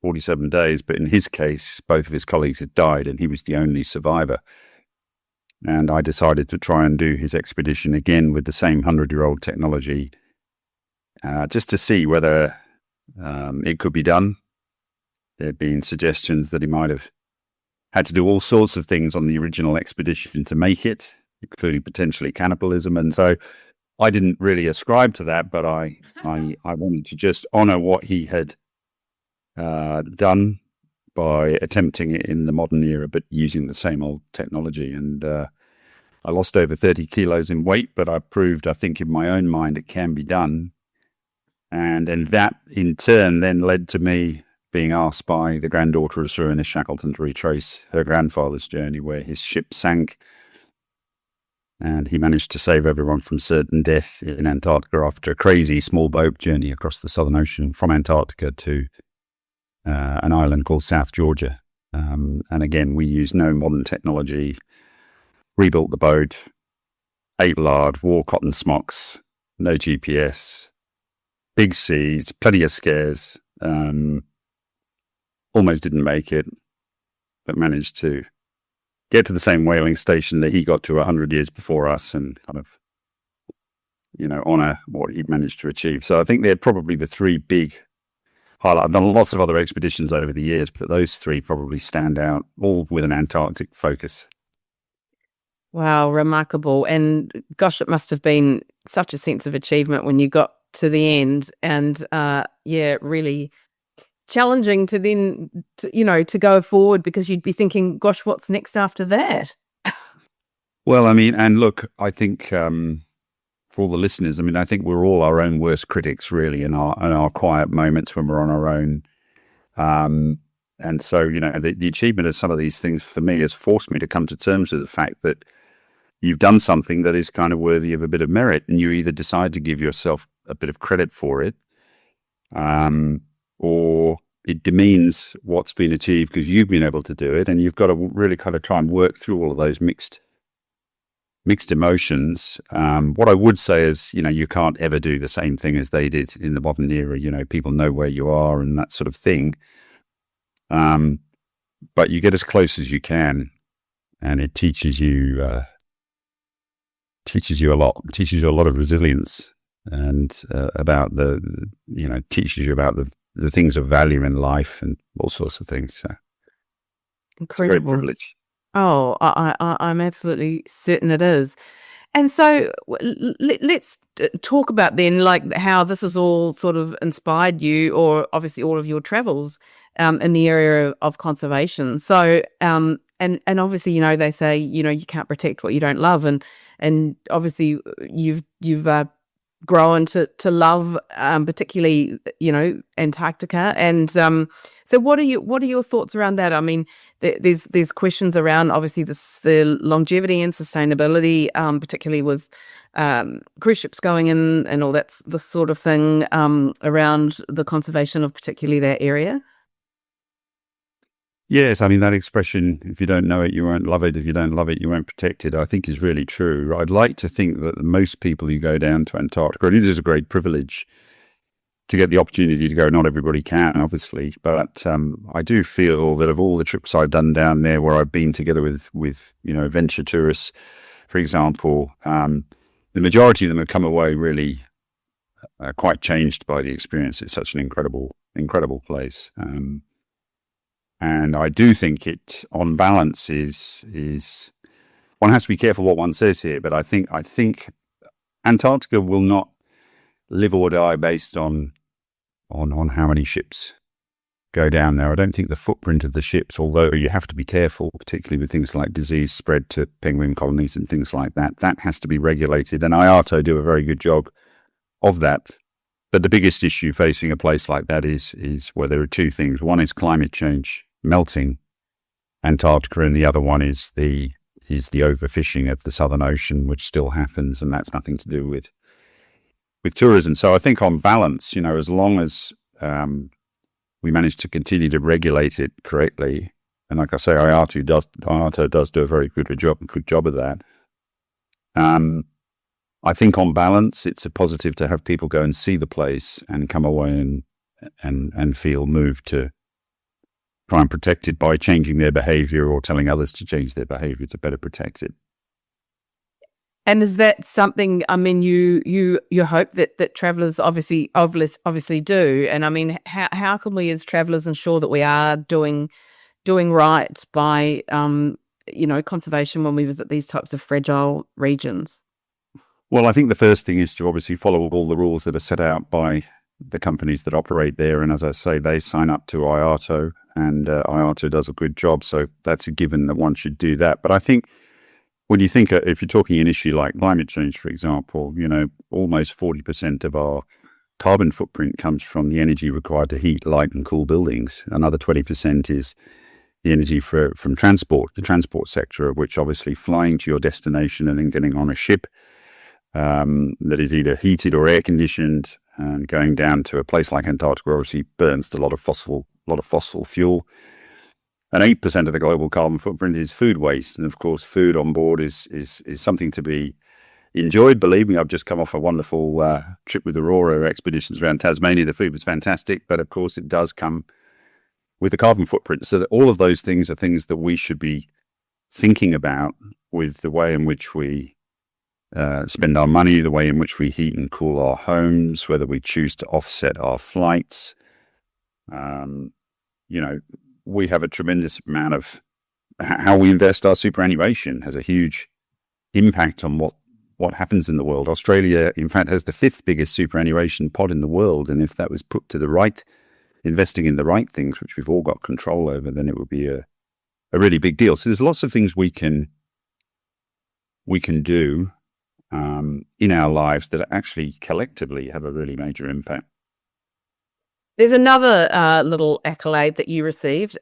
47 days, but in his case, both of his colleagues had died and he was the only survivor. And I decided to try and do his expedition again with the same 100-year-old technology, just to see whether it could be done. There had been suggestions that he might have had to do all sorts of things on the original expedition to make it, including potentially cannibalism. And so I didn't really ascribe to that, but I wanted to just honor what he had done by attempting it in the modern era, but using the same old technology. And I lost over 30 kilos in weight, but I proved, I think, in my own mind, it can be done. And then that in turn then led to me being asked by the granddaughter of Sir Ernest Shackleton to retrace her grandfather's journey, where his ship sank and he managed to save everyone from certain death in Antarctica after a crazy small boat journey across the Southern Ocean from Antarctica to an island called South Georgia. And again, we used no modern technology, rebuilt the boat, ate lard, wore cotton smocks, no GPS, big seas, plenty of scares. Almost didn't make it, but managed to get to the same whaling station that he got to 100 years before us and kind of, honor what he managed to achieve. So I think they're probably the three big highlights. I've done lots of other expeditions over the years, but those three probably stand out, all with an Antarctic focus. Wow, remarkable. And gosh, it must have been such a sense of achievement when you got to the end, and really challenging to then, to go forward, because you'd be thinking, gosh, what's next after that? Well, I mean, and look, I think for all the listeners, I mean, I think we're all our own worst critics, really, in our quiet moments when we're on our own. And so, the achievement of some of these things for me has forced me to come to terms with the fact that you've done something that is kind of worthy of a bit of merit, and you either decide to give yourself a bit of credit for it, or it demeans what's been achieved because you've been able to do it, and you've got to really kind of try and work through all of those mixed mixed emotions. What I would say is, you can't ever do the same thing as they did in the modern era. People know where you are and that sort of thing. But you get as close as you can, and it teaches you a lot. It teaches you a lot of resilience, and teaches you about the things of value in life and all sorts of things. So Incredible. It's a great privilege. Oh, I'm absolutely certain it is. And so let's talk about then, like, how this has all sort of inspired you, or obviously all of your travels in the area of conservation. So, and obviously, they say, you can't protect what you don't love, and obviously you've grown to love, particularly, Antarctica. And so what are your thoughts around that? I mean, there's questions around, obviously, the longevity and sustainability, particularly with cruise ships going in and all that's the sort of thing, around the conservation of particularly that area. Yes, I mean, that expression, if you don't know it, you won't love it. If you don't love it, you won't protect it, I think is really true. I'd like to think that most people who go down to Antarctica, and it is a great privilege to get the opportunity to go. Not everybody can, obviously, but I do feel that of all the trips I've done down there where I've been together with venture tourists, for example, the majority of them have come away really quite changed by the experience. It's such an incredible place. And I do think it, on balance, is one has to be careful what one says here. But I think Antarctica will not live or die based on how many ships go down there. I don't think the footprint of the ships, although you have to be careful, particularly with things like disease spread to penguin colonies and things like that, that has to be regulated. And IATA do a very good job of that. But the biggest issue facing a place like that is where there are two things. One is climate change, melting Antarctica, and the other one is the overfishing of the Southern Ocean, which still happens, and that's nothing to do with tourism. So I think on balance, as long as we manage to continue to regulate it correctly, and like I say, IATA does do a very good job of that. I think on balance, it's a positive to have people go and see the place and come away and feel moved to try and protect it by changing their behavior or telling others to change their behavior to better protect it. And is that something, I mean, you hope that travellers obviously do? And I mean, how can we as travellers ensure that we are doing right by conservation when we visit these types of fragile regions? Well, I think the first thing is to obviously follow all the rules that are set out by the companies that operate there. And as I say, they sign up to IATA, and IATA does a good job. So that's a given that one should do that. But I think when you think, if you're talking an issue like climate change, for example, almost 40% of our carbon footprint comes from the energy required to heat, light and cool buildings. Another 20% is the energy from transport, the transport sector, of which obviously flying to your destination and then getting on a ship that is either heated or air conditioned, and going down to a place like Antarctica obviously burns a lot of fossil fuel. And 8% of the global carbon footprint is food waste. And of course, food on board is something to be enjoyed. Believe me, I've just come off a wonderful trip with Aurora expeditions around Tasmania. The food was fantastic, but of course it does come with a carbon footprint. So that all of those things are things that we should be thinking about with the way in which we spend our money, the way in which we heat and cool our homes, whether we choose to offset our flights. We have a tremendous amount of how we invest our superannuation has a huge impact on what happens in the world. Australia, in fact, has the 5th biggest superannuation pot in the world. And if that was put to the right, investing in the right things, which we've all got control over, then it would be a really big deal. So there's lots of things we can do in our lives that actually collectively have a really major impact. There's another little accolade that you received,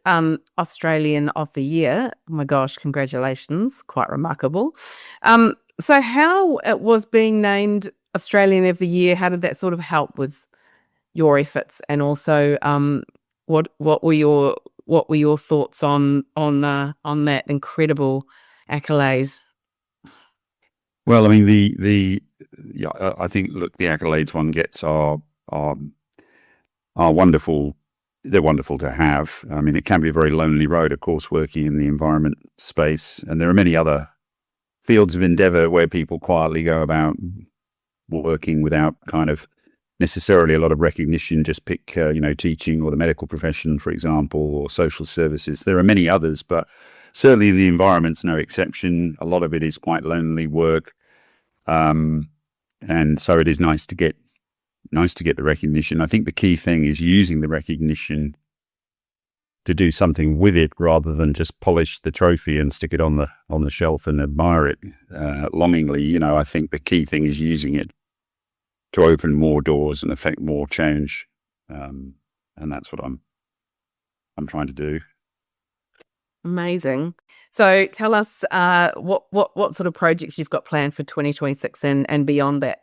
Australian of the Year. Oh my gosh, congratulations. Quite remarkable. So how it was being named Australian of the Year, how did that sort of help with your efforts? And also, what were your thoughts on that incredible accolade? Well, I mean, yeah, I think, look, the accolades one gets are wonderful. They're wonderful to have. I mean, it can be a very lonely road, of course, working in the environment space. And there are many other fields of endeavor where people quietly go about working without kind of necessarily a lot of recognition. Just pick, teaching or the medical profession, for example, or social services. There are many others, but certainly the environment's no exception. A lot of it is quite lonely work. And so it is nice to get the recognition. I think the key thing is using the recognition to do something with it rather than just polish the trophy and stick it on the shelf and admire it longingly. I think the key thing is using it to open more doors and affect more change, and that's what I'm trying to do. Amazing. So tell us what sort of projects you've got planned for 2026 and beyond that.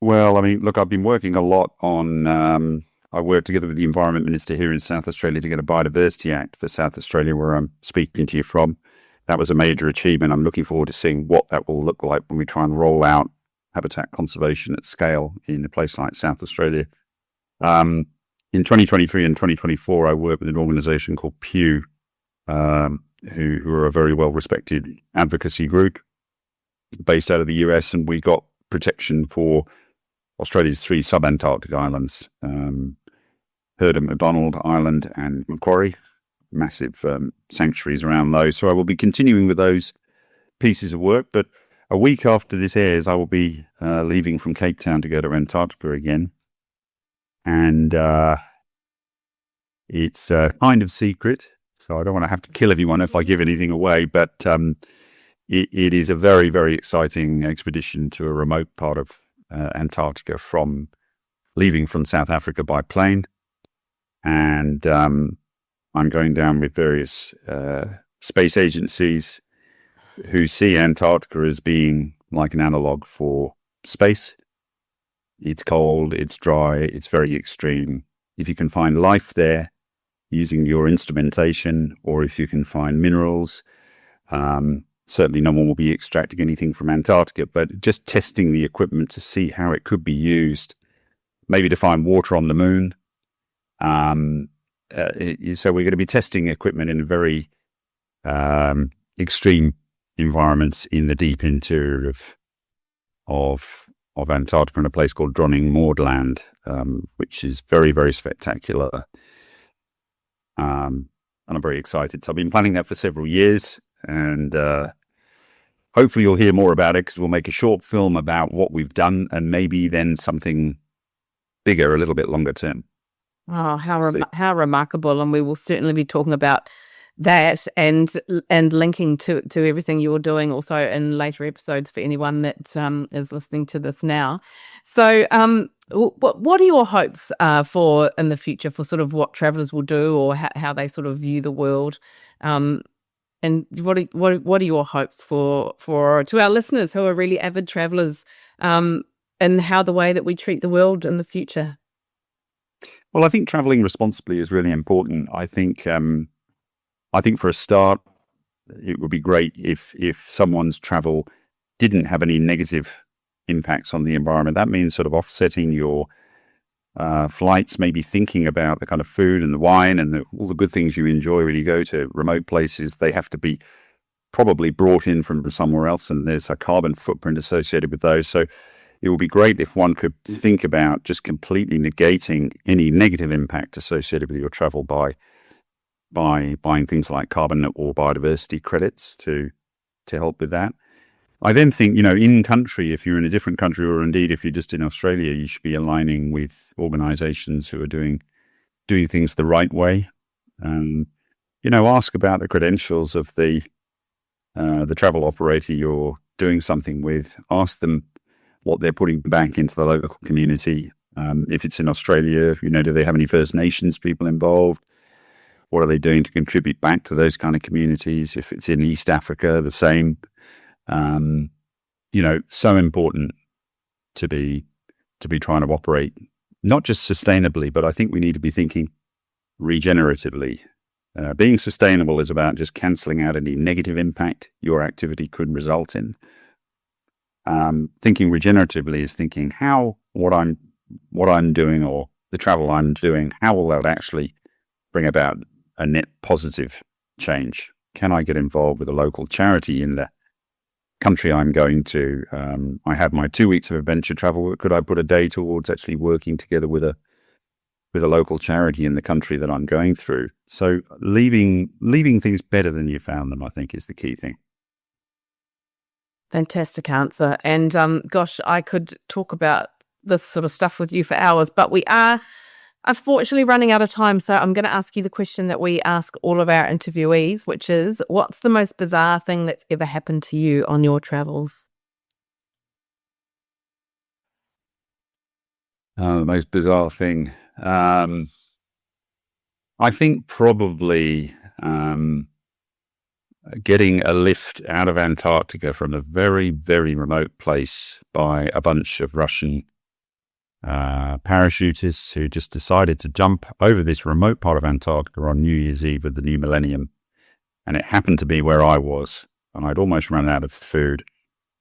Well, I mean, look, I've been working a lot on. I worked together with the Environment Minister here in South Australia to get a Biodiversity Act for South Australia, where I'm speaking to you from. That was a major achievement. I'm looking forward to seeing what that will look like when we try and roll out habitat conservation at scale in a place like South Australia. In 2023 and 2024, I worked with an organisation called Pew, who are a very well-respected advocacy group based out of the US, and we got protection for Australia's 3 sub-Antarctic islands, Heard and McDonald Island and Macquarie, massive sanctuaries around those. So I will be continuing with those pieces of work, but a week after this airs, I will be leaving from Cape Town to go to Antarctica again. And it's kind of secret, so I don't want to have to kill everyone if I give anything away, but it is a very, very exciting expedition to a remote part of Antarctica leaving from South Africa by plane. And I'm going down with various space agencies who see Antarctica as being like an analog for space. It's cold, it's dry, it's very extreme. If you can find life there using your instrumentation, or if you can find minerals, certainly no one will be extracting anything from Antarctica, but just testing the equipment to see how it could be used, maybe to find water on the moon. So we're going to be testing equipment in very extreme environments in the deep interior of Antarctica in a place called Dronning Maudland, which is very, very spectacular. And I'm very excited. So I've been planning that for several years, and hopefully you'll hear more about it, because we'll make a short film about what we've done and maybe then something bigger, a little bit longer term. Oh, how remarkable. And we will certainly be talking about that and linking to everything you're doing also in later episodes for anyone that is listening to this now. So what are your hopes for in the future for sort of what travellers will do, or how they sort of view the world? And what are your hopes for to our listeners who are really avid travellers, and how the way that we treat the world in the future? Well, I think traveling responsibly is really important. I think for a start, it would be great if someone's travel didn't have any negative impacts on the environment. That means sort of offsetting your flights, maybe thinking about the kind of food and the wine and all the good things you enjoy when you go to remote places. They have to be probably brought in from somewhere else, and there's a carbon footprint associated with those. So it would be great if one could think about just completely negating any negative impact associated with your travel by buying things like carbon or biodiversity credits to help with that. I then think, in country, if you're in a different country, or indeed if you're just in Australia, you should be aligning with organisations who are doing things the right way. Ask about the credentials of the travel operator you're doing something with. Ask them what they're putting back into the local community. If it's in Australia, do they have any First Nations people involved? What are they doing to contribute back to those kind of communities? If it's in East Africa, the same. So important to be trying to operate, not just sustainably, but I think we need to be thinking regeneratively. Being sustainable is about just cancelling out any negative impact your activity could result in. thinking regeneratively is thinking what I'm doing or the travel I'm doing, how will that actually bring about a net positive change? Can I get involved with a local charity in the country I'm going to? I have my 2 weeks of adventure travel. Could I put a day towards actually working together with a local charity in the country that I'm going through? So leaving things better than you found them, I think, is the key thing. Fantastic answer. And gosh, I could talk about this sort of stuff with you for hours, but we are unfortunately running out of time. So I'm going to ask you the question that we ask all of our interviewees, which is, what's the most bizarre thing that's ever happened to you on your travels? The most bizarre thing. I think probably getting a lift out of Antarctica from a very, very remote place by a bunch of Russian parachutists who just decided to jump over this remote part of Antarctica on New Year's Eve of the new millennium. And it happened to be where I was, and I'd almost run out of food.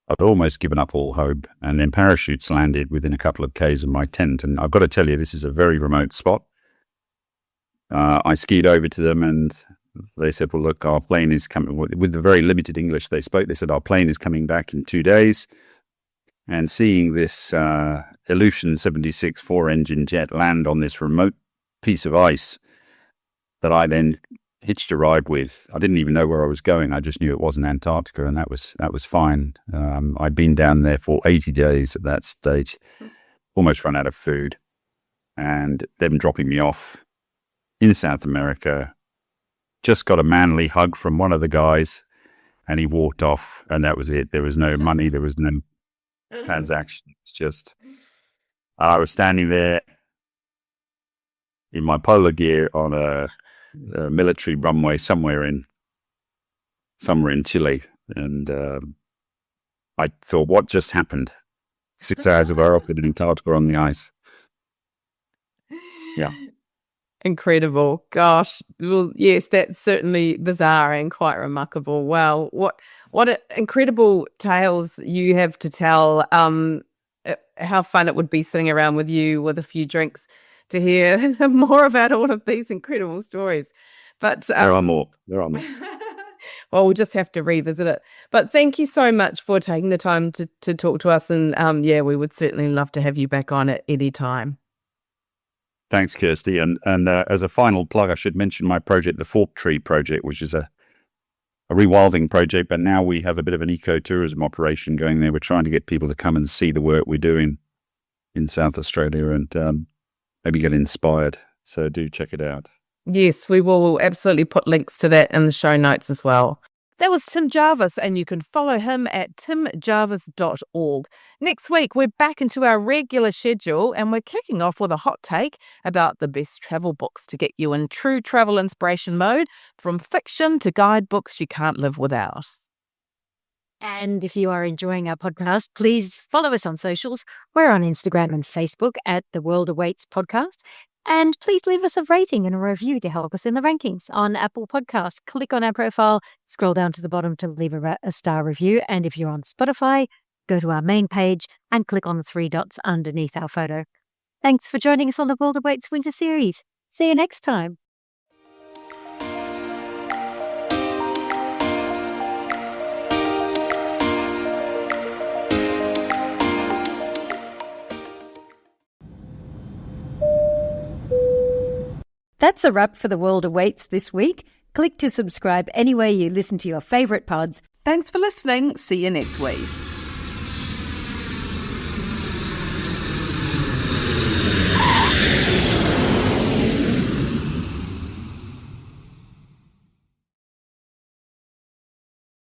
I'd almost given up all hope, and then parachutes landed within a couple of Ks of my tent. And I've got to tell you, this is a very remote spot. I skied over to them and they said, well, look, our plane is coming, with the very limited English they spoke. They said, our plane is coming back in 2 days. And seeing this Ilyushin 76 4-engine jet land on this remote piece of ice that I then hitched a ride with, I didn't even know where I was going. I just knew it wasn't Antarctica, and that was fine. I'd been down there for 80 days at that stage, almost run out of food, and them dropping me off in South America. Just got a manly hug from one of the guys, and he walked off, and that was it. There was no money, there was no transaction. It's just, I was standing there in my polar gear on a military runway somewhere in Chile, and I thought, what just happened? 6 hours of our in Antarctica on the ice. Yeah. Incredible. Gosh. Well, yes, that's certainly bizarre and quite remarkable. Wow. What incredible tales you have to tell. How fun it would be sitting around with you with a few drinks to hear more about all of these incredible stories. But there are more. Well, we'll just have to revisit it. But thank you so much for taking the time to talk to us. And we would certainly love to have you back on at any time. Thanks, Kirsty. And as a final plug, I should mention my project, the Fork Tree Project, which is a rewilding project. But now we have a bit of an ecotourism operation going there. We're trying to get people to come and see the work we're doing in South Australia and maybe get inspired. So do check it out. Yes, we will. We'll absolutely put links to that in the show notes as well. That was Tim Jarvis, and you can follow him at timjarvis.org. Next week, we're back into our regular schedule, and we're kicking off with a hot take about the best travel books to get you in true travel inspiration mode, from fiction to guidebooks you can't live without. And if you are enjoying our podcast, please follow us on socials. We're on Instagram and Facebook at The World Awaits Podcast. And please leave us a rating and a review to help us in the rankings on Apple Podcasts. Click on our profile, scroll down to the bottom to leave a star review. And if you're on Spotify, go to our main page and click on the 3 dots underneath our photo. Thanks for joining us on the World Awaits Winter Series. See you next time. That's a wrap for The World Awaits this week. Click to subscribe anywhere you listen to your favourite pods. Thanks for listening. See you next week.